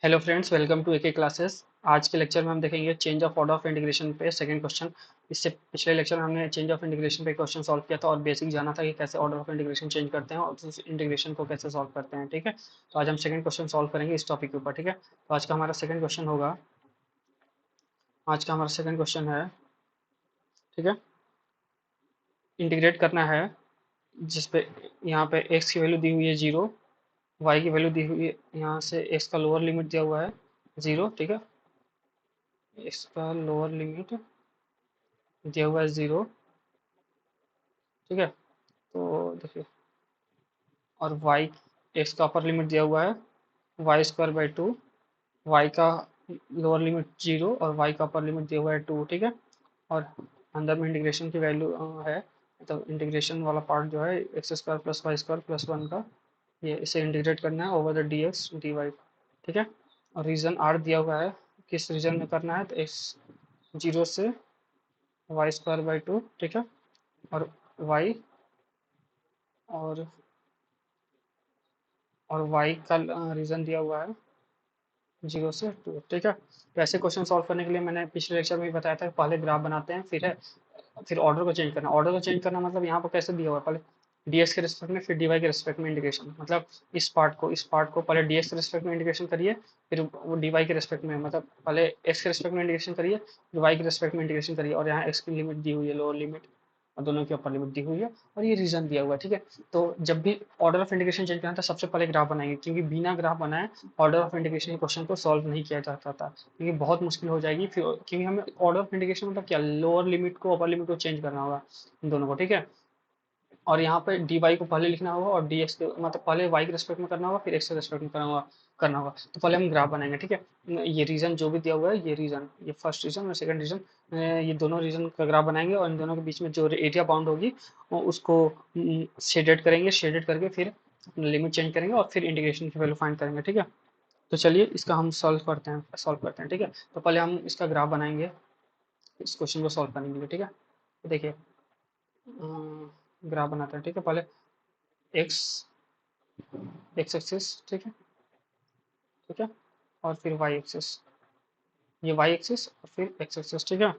Hello friends, welcome to AK classes. आज के lecture में हम देखेंगे change of order of integration पे सेकंड क्वेश्चन। इससे पिछले लेक्चर में हमने चेंज ऑफ इंटीग्रेशन पे क्वेश्चन सॉल्व किया था और बेसिक जाना था कि कैसे ऑर्डर ऑफ इंटीग्रेशन चेंज करते हैं और उस इंटीग्रेशन को कैसे सॉल्व करते हैं। ठीक है, तो आज हम सेकंड क्वेश्चन सॉल्व करेंगे इस टॉपिक के ऊपर। ठीक है, तो आज का हमारा सेकंड क्वेश्चन है। ठीक है, इंटीग्रेट करना है जिसपे यहाँ पे एक्स की वैल्यू दी हुई है 0, वाई की वैल्यू दी हुई है, यहाँ से एक्स का लोअर लिमिट दिया हुआ है 0। ठीक है, एक्स का लोअर लिमिट दिया हुआ है 0। ठीक है, तो देखिए, और वाई एक्स का अपर लिमिट दिया हुआ है वाई स्क्वायर बाई 2, वाई का लोअर लिमिट 0 और वाई का अपर लिमिट दिया हुआ है 2। ठीक है, और अंदर में इंटीग्रेशन की वैल्यू है, मतलब इंटीग्रेशन वाला पार्ट जो है x square plus y square plus 1 का, ये इसे इंटीग्रेट करना है over the d x d y. ठीक है, और रीजन आर दिया हुआ है, किस रीजन में करना है, तो एक्स 0 से वाई स्क्वायर बाई 2। ठीक है, और वाई और वाई का रीजन दिया हुआ है 0 से 2। ठीक है, तो ऐसे क्वेश्चन सॉल्व करने के लिए मैंने पिछले लेक्चर में भी बताया था कि पहले ग्राफ बनाते हैं, फिर ऑर्डर को चेंज करना। ऑर्डर को चेंज करना मतलब यहाँ पर कैसे दिया हुआ है, पहले डीएक्स के रिस्पेक्ट में फिर डीवाई के रिस्पेक्ट में इंटीग्रेशन, मतलब इस पार्ट को पहले डीएक्स के रिस्पेक्ट में इंटीग्रेशन करिए, फिर वो डीवाई के रिस्पेक्ट में, मतलब पहले एक्स के रिस्पेक्ट में इंटीग्रेशन करिए, फिर वाई के रिस्पेक्ट में इंटीग्रेशन करिए, और यहाँ एक्स की लिमिट दी हुई है, लोअर लिमिट, और दोनों की अपर लिमिट दी हुई है, और ये रीजन दिया हुआ है। ठीक है, तो जब भी ऑर्डर ऑफ इंटीग्रेशन चेंज करना था सबसे पहले ग्राफ बनाएंगे, क्योंकि बिना ग्राफ बनाए ऑर्डर ऑफ इंटीग्रेशन के क्वेश्चन को सॉल्व नहीं किया जाता था, क्योंकि बहुत मुश्किल हो जाएगी फिर, क्योंकि हमें ऑर्डर ऑफ इंटीग्रेशन मतलब क्या, लोअर लिमिट को अपर लिमिट को चेंज करना होगा इन दोनों को। ठीक है, और यहाँ पे डी वाई को पहले लिखना होगा और डी एक्स के, मतलब पहले वाई के रेस्पेक्ट में करना होगा फिर एक्स के रेस्पेक्ट में करना होगा। तो पहले हम ग्राफ बनाएंगे। ठीक है, ये रीजन जो भी दिया हुआ है, ये रीजन, ये फर्स्ट रीजन और सेकंड रीजन, ये दोनों रीजन का ग्राफ बनाएंगे, और इन दोनों के बीच में जो एरिया बाउंड होगी उसको शेडेड करेंगे, शेडेड करके फिर लिमिट चेंज करेंगे और फिर इंटीग्रेशन की वैल्यू फाइंड करेंगे। ठीक है, तो चलिए इसका हम सॉल्व करते हैं। ठीक है, तो पहले हम इसका ग्राफ बनाएंगे इस क्वेश्चन को सॉल्व करने के लिए। ठीक है, तो देखिए, ग्राफ बनाते हैं। ठीक है, पहले एक्स एक्स एक्सिस। ठीक है, ठीक है, और फिर वाई एक्सिस, ये वाई एक्सिस और फिर एक्स एक्सिस। ठीक है,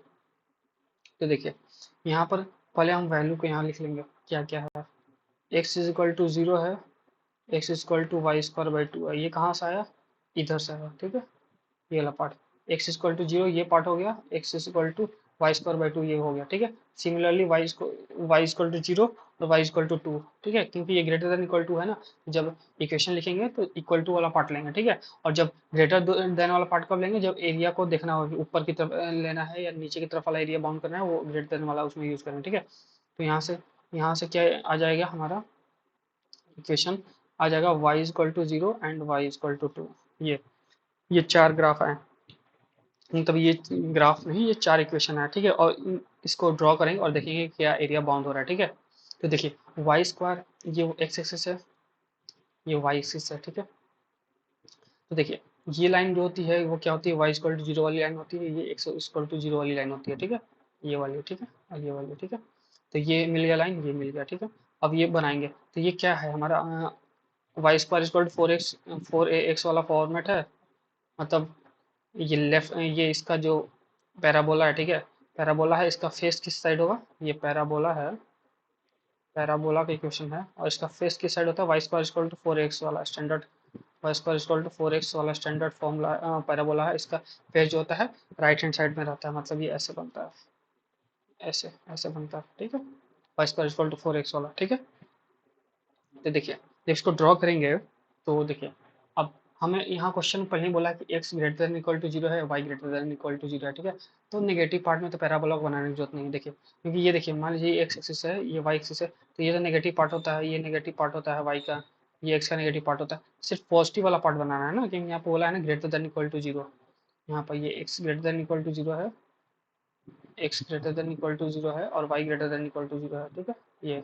तो देखिए यहाँ पर पहले हम वैल्यू को यहाँ लिख लेंगे, क्या क्या है। एक्स इज इक्वल टू 0 है, x is equal to y square by 2 है, ये कहाँ से आया, इधर से आया। ठीक है, ये वाला पार्ट, एक्स इक्वल टू 0 ये पार्ट हो गया, x equal to y square by 2 ये हो गया। ठीक है, सिमिलरली वाई इक्वल टू 0 और वाई इक्वल टू 2। ठीक है, क्योंकि ये ग्रेटर देन इक्वल टू है ना, जब इक्वेशन लिखेंगे तो इक्वल टू वाला पार्ट लेंगे। ठीक है, और जब ग्रेटर देन वाला पार्ट कब लेंगे, जब एरिया को देखना होगा कि ऊपर की तरफ लेना है या नीचे की तरफ वाला एरिया बाउंड करना है, वो ग्रेटर देन वाला उसमें यूज करेंगे। ठीक है, तो यहाँ से क्या आ जाएगा, हमारा इक्वेशन आ जाएगा y equal to 0 and y equal to 2। ये चार ग्राफ आए, मतलब ये ग्राफ नहीं, ये चार इक्वेशन है। ठीक है, और इसको ड्रॉ करेंगे और देखेंगे क्या एरिया बाउंड हो रहा है। ठीक है, तो देखिए वाई स्क्वायर, ये एक्स एक्सिस है, ये वाई एक्सिस है। ठीक है, तो देखिए ये लाइन जो होती है वो क्या होती है, वाई इक्वल टू 0 वाली लाइन होती है, ये एक्स इक्वल टू 0 वाली लाइन होती है। ठीक है, ये वाली। ठीक है, और ये वाली। ठीक है, तो ये मिल गया लाइन, ये मिल गया। ठीक है, अब ये बनाएंगे, तो ये क्या है हमारा, Y square equal to 4x वाला फॉर्मेट है, मतलब ये इसका जो पैराबोला है। ठीक है, पैराबोला है, इसका फेस किस साइड होगा, ये पैराबोला है, पैराबोला का इक्वेशन है, और इसका फेस किस साइड होता है, y square equal to 4x वाला standard, y square equal to 4x वाला स्टैंडर्ड फॉर्मूला पैराबोला है। इसका फेस जो होता है राइट हैंड साइड में रहता है, मतलब ये ऐसे बनता है, ऐसे ऐसे बनता है। ठीक है, y square equal to 4x वाला। ठीक है, तो देखिए जब इसको ड्रॉ करेंगे तो देखिए, अब हमें यहाँ क्वेश्चन पहले ही बोला कि x greater than equal to 0 है, y greater than equal to 0 है। ठीक है, तो नेगेटिव पार्ट में तो पैराबोला को बनाने की जरूरत नहीं है। देखिए, क्योंकि ये देखिए, मान लीजिए x एक्सिस है, ये y एक्सिस है, तो ये तो नेगेटिव पार्ट होता है, ये नेगेटिव पार्ट होता है y का, ये x का नेगेटिव पार्ट होता है, सिर्फ पॉजिटिव वाला पार्ट बनाना है ना, क्योंकि यहाँ पे बोला है ना ग्रेटर देन इक्वल टू 0, यहाँ पर ये x greater than equal to 0 है, x greater than equal to 0 है, और y greater than equal to 0 है। ठीक है, ये,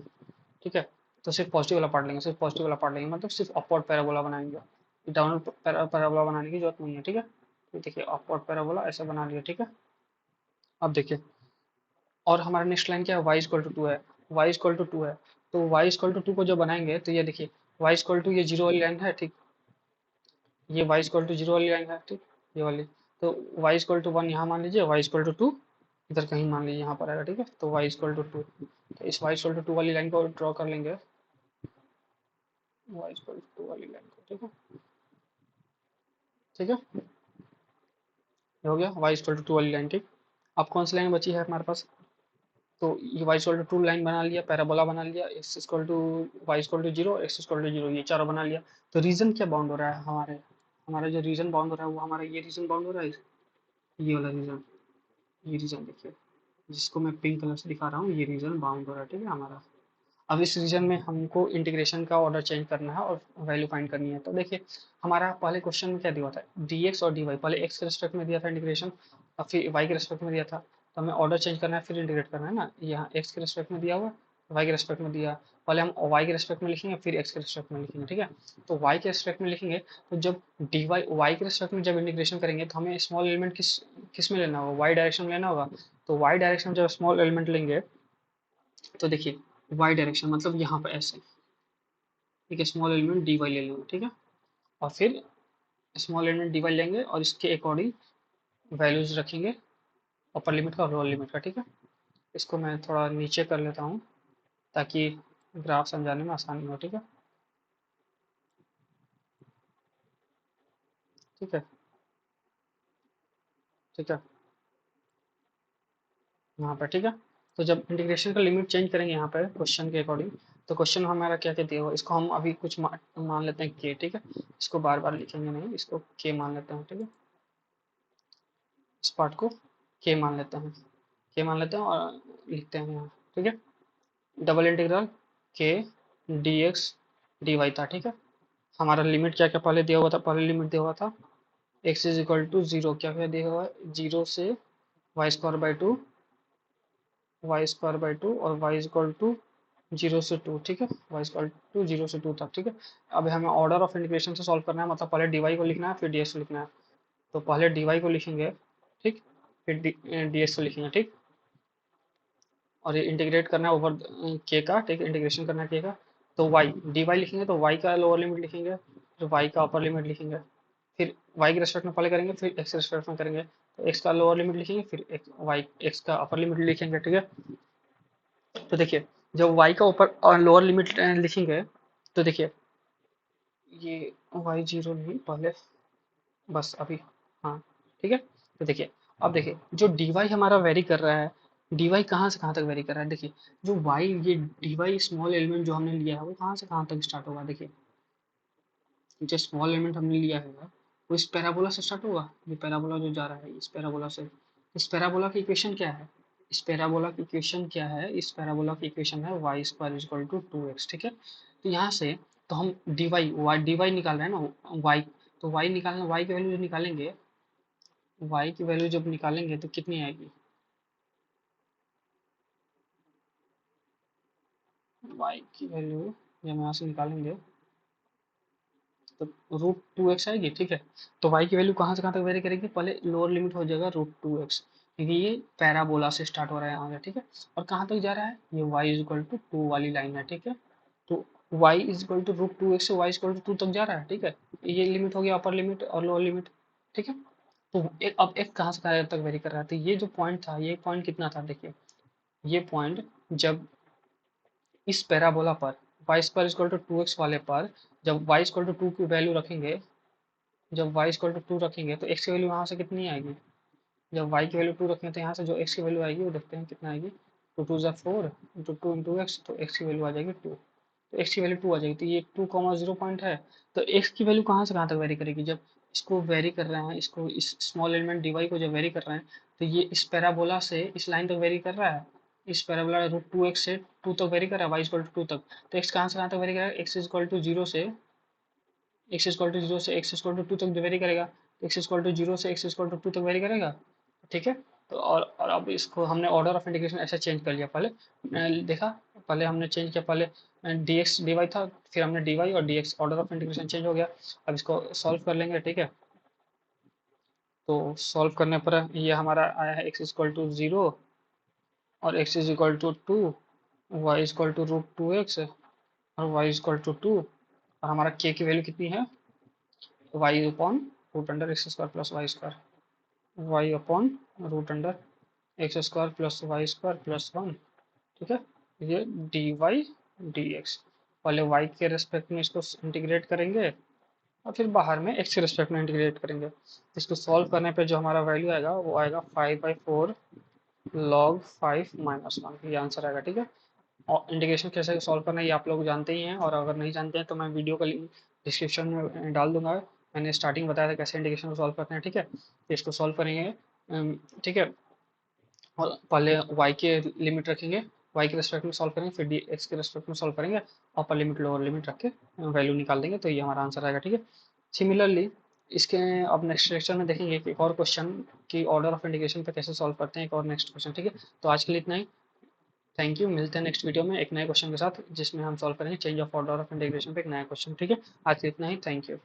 ठीक है, तो सिर्फ पॉजिटिव वाला पार्ट लेंगे, सिर्फ पॉजिटिव वाला पार्ट लेंगे, मतलब सिर्फ अपवर्ड पैराबोला बनाएंगे, डाउनवर्ड पैराबोला बनाने की जरूरत नहीं है। ठीक है, तो देखिए अपवर्ड पैराबोला ऐसे बना लिया। ठीक है, अब देखिए, और हमारा नेक्स्ट लाइन क्या है, y इक्वल टू 2 है, y इक्वल टू 2 है, तो y इक्वल टू 2 को जो बनाएंगे तो ये देखिए y इक्वल टू ये 0 वाली लाइन है। ठीक, ये y इक्वल टू जीरो वाली लाइन है, ठीक, ये वाली। तो y इक्वल टू वन यहाँ मान लीजिए, y इक्वल टू टू इधर कहीं मान लीजिए, यहाँ पर आएगा, ठीक है। तो y इक्वल टू टू, तो इस y इक्वल टू टू वाली लाइन को ड्रॉ कर लेंगे, y इक्वल टू टू वाली लाइन को, ठीक है, ठीक है, ये हो गया y इक्वल टू टू वाली लाइन, ठीक। अब कौन सी लाइन बची है हमारे पास, तो ये y equal to two line बना लिया, पैराबोला बना लिया, x equal to y equal to zero, x equal to zero, ये चारों बना लिया। तो रीजन क्या बाउंड हो रहा है हमारे, हमारा जो रीजन बाउंड हो रहा है वो हमारा ये रीजन बाउंड हो रहा है, ये वाला रीजन, ये रीजन देखिए, जिसको मैं पिंक कलर से दिखा रहा हूँ, ये रीजन बाउंड हो रहा है, ठीक है हमारा। अब इस रीजन में हमको इंटीग्रेशन का ऑर्डर चेंज करना है और वैल्यू फाइंड करनी है। तो देखिए, हमारा पहले क्वेश्चन में क्या दिया था, dx और dy, पहले x के रेस्पेक्ट में दिया था इंटीग्रेशन, और फिर y के रेस्पेक्ट में दिया था। तो हमें ऑर्डर चेंज करना है, फिर इंटीग्रेट करना है ना, यहाँ x के रेस्पेक्ट में दिया हुआ, y के रेस्पेक्ट में दिया, पहले हम y के रेस्पेक्ट में लिखेंगे, फिर x के रेस्पेक्ट में लिखेंगे, ठीक है। तो y के रेस्पेक्ट में लिखेंगे, तो जब dy y के रेस्पेक्ट में जब इंटीग्रेशन करेंगे, तो हमें स्मॉल एलिमेंट किस में लेना होगा, y डायरेक्शन में लेना होगा। तो y डायरेक्शन में जब स्मॉल एलिमेंट लेंगे, तो देखिए y डायरेक्शन मतलब यहाँ पर ऐसे, ठीक है, स्मॉल एलिमेंट dy ले लेंगे, ठीक है, और फिर स्मॉल एलिमेंट dy लेंगे और इसके अकॉर्डिंग वैल्यूज रखेंगे, अपर लिमिट का और लोअर लिमिट का, ठीक है। इसको मैं थोड़ा नीचे कर लेता हूँ ताकि ग्राफ समझाने में आसानी हो, ठीक है, ठीक है, ठीक है, यहाँ पर, ठीक है। तो जब इंटीग्रेशन का लिमिट चेंज करेंगे यहाँ पर क्वेश्चन के अकॉर्डिंग, तो क्वेश्चन हमारा क्या क्या दिया हुआ, इसको हम अभी कुछ मान लेते हैं k, ठीक है, इसको बार बार लिखेंगे नहीं, इसको k मान लेते हैं, ठीक है, इस पार्ट को k मान लेते हैं, k मान लेते हैं और लिखते हैं यहाँ, ठीक है। डबल इंटीग्रल के डी एक्स डी वाई था, ठीक है। हमारा लिमिट क्या क्या पहले दिया हुआ था, पहले लिमिट दिया हुआ था x is equal to zero, क्या क्या दिया हुआ है, जीरो से y square by two, y square by two, और वाई इक्वल टू जीरो से टू, ठीक है, वाई स्क्वायर टू जीरो से टू तक, ठीक है। अब हमें ऑर्डर ऑफ इंटीग्रेशन से सॉल्व करना है, मतलब पहले डी वाई को लिखना है, फिर डी एक्स को लिखना है। तो पहले डी वाई को लिखेंगे, ठीक, फिर डी एक्स को लिखेंगे, ठीक, और ये इंटीग्रेट करना है ओवर के का, ठीक है, इंटीग्रेशन करना है के का। तो वाई डी वाई लिखेंगे, तो वाई का लोअर लिमिट लिखेंगे, फिर वाई का अपर लिमिट लिखेंगे, फिर वाई के रेस्पेक्ट में पहले करेंगे, फिर एक्स के रेस्पेक्ट में करेंगे, तो एक्स का लोअर लिमिट लिखेंगे, फिर वाई एक्स का अपर लिमिट लिखेंगे, ठीक है। तो देखिए, जब वाई का ऊपर और लोअर लिमिट लिखेंगे, तो देखिए ये वाई जीरो नहीं पहले, बस अभी, हाँ, ठीक है। तो देखिए, अब देखिए जो डी वाई हमारा वेरी कर रहा है, डी वाई कहाँ से कहाँ तक वेरी कर रहा है, देखिए जो वाई, ये डी वाई स्मॉल एलिमेंट जो हमने लिया है वो कहाँ से कहाँ तक स्टार्ट होगा, देखिए जो स्मॉल एलिमेंट हमने लिया है वो इस पैराबोला से स्टार्ट होगा, ये पैराबोला जो जा रहा है इस पैराबोला से। इस पैराबोला की इक्वेशन क्या है, इस पैराबोला की इक्वेशन क्या है, इस पैराबोला की इक्वेशन है y square equal to two x, ठीक है। तो यहाँ से तो हम डी वाई निकाल रहे हैं ना, वाई, तो वाई निकालना, वाई की वैल्यू निकालेंगे, वाई की वैल्यू जब निकालेंगे तो कितनी आएगी, वाई की वैल्यू जब हम यहाँ से निकालेंगे तो रूट टू एक्स आएगी, ठीक है। तो वाई की वैल्यू कहाँ से कहाँ तक वेरी करेगी, पहले लोअर लिमिट हो जाएगा रूट टू एक्स, क्योंकि ये पैराबोला से स्टार्ट हो रहा है आगे, ठीक है। और कहाँ तक जा रहा है, ये Y is equal to two वाली लाइन है, ठीक है। तो Y is equal to root two X से Y is equal to two तक जा रहा है, ठीक है। ये लिमिट हो गया अपर लिमिट और लोअर लिमिट, ठीक है। तो एक, अब एक कहाँ से कहाँ तक वेरी कर रहा है, तो ये जो पॉइंट था, ये पॉइंट कितना था, देखिए ये पॉइंट जब इस पैराबोला पर y square equal to two x वाले पर, जब वाई इक्वल टू टू की वैल्यू रखेंगे, जब वाई इक्वल टू टू रखेंगे तो एक्स की वैल्यू वहाँ से कितनी आएगी, जब वाई की वैल्यू टू रखेंगे तो यहाँ से जो एक्स की वैल्यू आएगी वो देखते हैं कितना आएगी, टू टू ज़ा four into two into x, तो एक्स की वैल्यू आ जाएगी टू, तो एक्स की वैल्यू टू आ जाएगी, तो ये टू कॉमा जीरो पॉइंट है। तो एक्स की वैल्यू कहाँ से कहाँ तक वेरी करेगी, जब इसको वेरी कर रहे हैं, इसको इस स्मॉल एलिमेंट डी को जब वेरी कर रहे हैं, तो ये इस पैराबोला से इस लाइन तक वेरी कर रहा है, इस पैराबोला रूट टू एक्स से टू तक वेरी कर रहा है, वाई इक्वल टू टू तक। तो एक्स कहाँ से कहाँ तक वेरी करेगा, एक्स इक्वल टू जीरो से, एक्स इक्वल टू जीरो से एक्स इक्वल टू टू तक वेरी करेगा, एक्स इक्वल टू जीरो से एक्स इक्वल टू टू तक वेरी करेगा, ठीक है। तो और अब इसको हमने ऑर्डर ऑफ इंटीग्रेशन ऐसे चेंज कर लिया, पहले देखा, पहले हमने चेंज किया, पहले डी एक्स डी वाई था, फिर हमने डी वाई और D x, order of integration change हो गया। अब इसको सॉल्व कर लेंगे, ठीक है। तो सॉल्व करने पर ये हमारा आया है एक्स इक्वल टू जीरो और x is equal to two, y equal to root two x और वाई इक्वल टू टू, और हमारा के की वैल्यू कितनी है, y upon root under x square plus y square, y upon root under x square plus y square plus 1। ठीक है, ये d y d x, पहले वाई के रेस्पेक्ट में इसको इंटीग्रेट करेंगे और फिर बाहर में एक्स के रेस्पेक्ट में इंटीग्रेट करेंगे। इसको सॉल्व करने पे जो हमारा वैल्यू आएगा वो आएगा 5/4 log 5 - 1, ये आंसर आएगा। ठीक है, और इंटीग्रेशन कैसे सॉल्व करना है ये आप लोग जानते ही हैं, और अगर नहीं जानते हैं तो मैं वीडियो का लिंक डिस्क्रिप्शन में डाल दूंगा। मैंने स्टार्टिंग बताया था कैसे इंटीग्रेशन को सॉल्व करते हैं। ठीक है, तो इसको सॉल्व करेंगे। ठीक है, और पहले y के लिमिट रखेंगे, y के रेस्पेक्ट में सॉल्व करेंगे, फिर x के रेस्पेक्ट में सॉल्व करेंगे, अपर लिमिट लोअर लिमिट रख के वैल्यू निकाल देंगे, तो ये हमारा आंसर आएगा। ठीक है, सिमिलरली इसके अब नेक्स्ट लेक्चर में देखेंगे कि एक और क्वेश्चन की ऑर्डर ऑफ इंटीग्रेशन पे कैसे सॉल्व करते हैं, एक और नेक्स्ट क्वेश्चन। ठीक है, तो आज के लिए इतना ही। थैंक यू, मिलते हैं नेक्स्ट वीडियो में एक नए क्वेश्चन के साथ जिसमें हम सॉल्व करेंगे change of order of integration पे एक नया क्वेश्चन। ठीक है, आज के लिए इतना ही, थैंक यू।